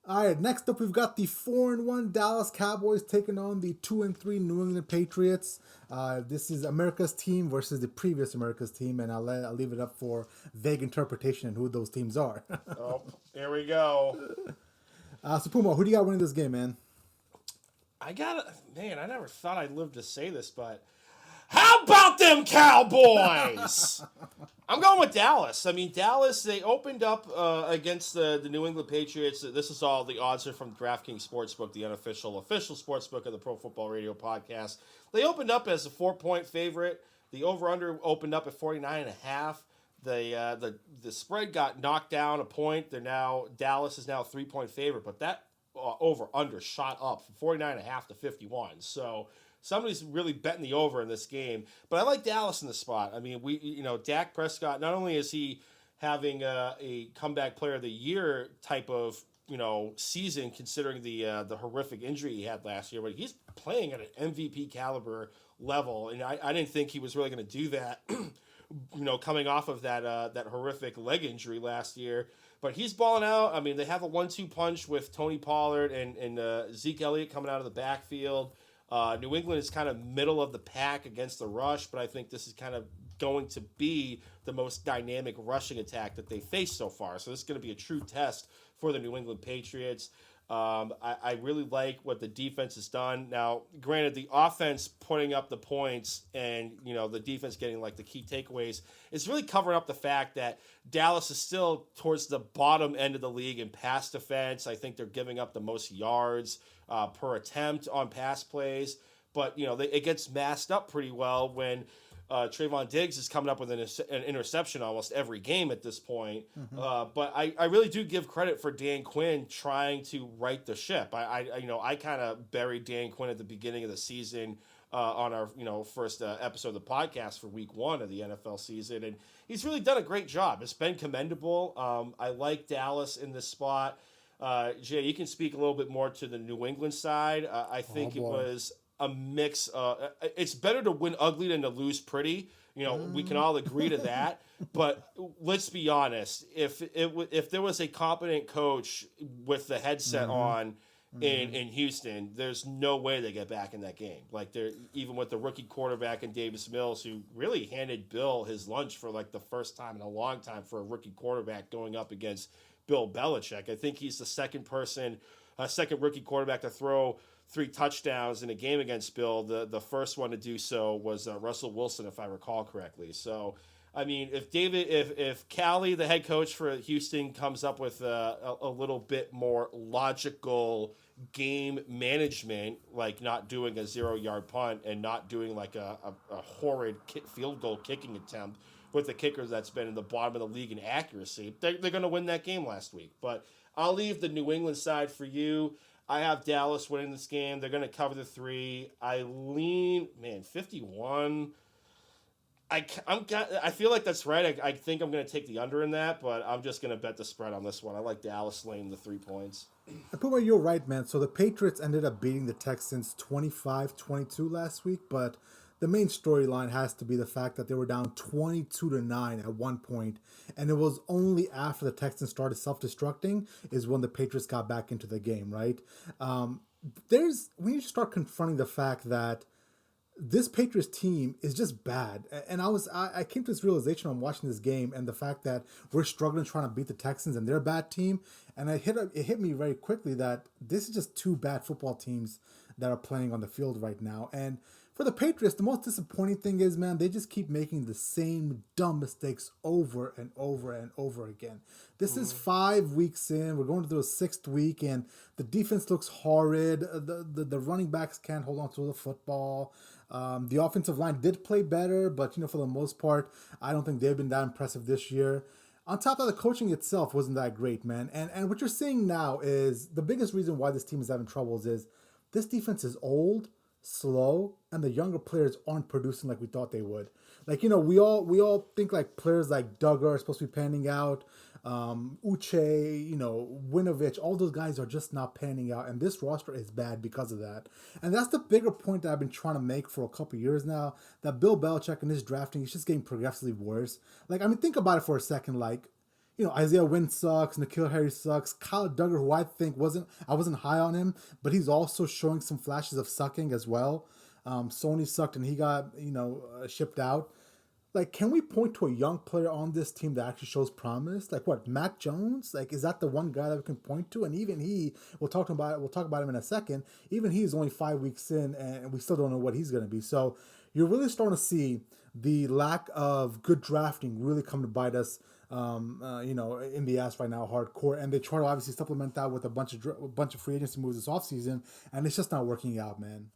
All right, next up we've got the 4-1 Dallas Cowboys taking on the 2-3 New England Patriots. This is America's team versus the previous America's team, and I'll leave it up for vague interpretation and who those teams are. Oh, here we go. So Puma, who do you got winning this game, man? Man, I never thought I'd live to say this, but how about them Cowboys? I'm going with Dallas. I mean, Dallas, they opened up against the New England Patriots. This is all the odds are from DraftKings Sportsbook, the unofficial sportsbook of the Pro Football Radio podcast. They opened up as a 4-point favorite. The over-under opened up at 49.5. The spread got knocked down a point. Dallas is now a 3-point favorite, but that over-under shot up from 49.5 to 51. So somebody's really betting the over in this game. But I like Dallas in the spot. I mean, Dak Prescott, not only is he having a comeback player of the year type of, season considering the horrific injury he had last year, but he's playing at an MVP caliber level. And I didn't think he was really going to do that, coming off of that horrific leg injury last year. But he's balling out. I mean, they have a 1-2 punch with Tony Pollard and Zeke Elliott coming out of the backfield. New England is kind of middle of the pack against the rush, but I think this is kind of going to be the most dynamic rushing attack that they faced so far. So this is going to be a true test for the New England Patriots. I really like what the defense has done. Now, granted, the offense putting up the points and, the defense getting like the key takeaways is really covering up the fact that Dallas is still towards the bottom end of the league in pass defense. I think they're giving up the most yards per attempt on pass plays. But, it gets masked up pretty well when Trayvon Diggs is coming up with an interception almost every game at this point. Mm-hmm. But I really do give credit for Dan Quinn trying to right the ship. I kind of buried Dan Quinn at the beginning of the season on our first episode of the podcast for week 1 of the NFL season, and he's really done a great job. It's been commendable. I like Dallas in this spot. Jay, you can speak a little bit more to the New England side. I think it was a mix. It's better to win ugly than to lose pretty. We can all agree to that. But let's be honest. If there was a competent coach with the headset on in Houston, there's no way they get back in that game. Like they're even with the rookie quarterback in Davis Mills, who really handed Bill his lunch for like the first time in a long time for a rookie quarterback going up against Bill Belichick. I think he's the second rookie quarterback to throw 3 touchdowns in a game against Bill. The first one to do so was Russell Wilson, if I recall correctly. So, I mean, if Callie, the head coach for Houston, comes up with a little bit more logical game management, like not doing a 0-yard punt and not doing like a horrid field goal kicking attempt with the kicker that's been in the bottom of the league in accuracy, they're going to win that game last week. But I'll leave the New England side for you. I have Dallas winning this game. They're going to cover the 3. I lean, 51. I feel like that's right. I think I'm going to take the under in that, but I'm just going to bet the spread on this one. I like Dallas laying the 3 points. Puma, you're right, man. So the Patriots ended up beating the Texans 25-22 last week, but the main storyline has to be the fact that they were down 22-9 at one point, and it was only after the Texans started self-destructing is when the Patriots got back into the game, right? We need to start confronting the fact that this Patriots team is just bad. And I came to this realization on watching this game and the fact that we're struggling trying to beat the Texans and they're a bad team. And it hit me very quickly that this is just 2 bad football teams that are playing on the field right now. And for the Patriots, the most disappointing thing is, man, they just keep making the same dumb mistakes over and over and over again. This is 5 weeks in. We're going to the 6th week, and the defense looks horrid. The running backs can't hold on to the football. The offensive line did play better, but, for the most part, I don't think they've been that impressive this year. On top of that, the coaching itself wasn't that great, man. And what you're seeing now is the biggest reason why this team is having troubles is this defense is old, slow, and the younger players aren't producing like we thought they would. Like, we all think like players like Duggar are supposed to be panning out, Uche, Winovich, all those guys are just not panning out, and this roster is bad because of that. And that's the bigger point that I've been trying to make for a couple years now, that Bill Belichick and his drafting is just getting progressively worse. Like, I mean, think about it for a second. Like, Isaiah Wynn sucks, N'Keal Harry sucks, Kyle Duggar, who I wasn't high on him, but he's also showing some flashes of sucking as well. Sony sucked and he got shipped out. Like, can we point to a young player on this team that actually shows promise? Like, what, Mac Jones? Like, is that the one guy that we can point to? And even he, we'll talk about him in a second. Even he is only 5 weeks in, and we still don't know what he's going to be. So you're really starting to see the lack of good drafting really come to bite us, in the ass right now, hardcore. And they try to obviously supplement that with a bunch of free agency moves this offseason, and it's just not working out, man.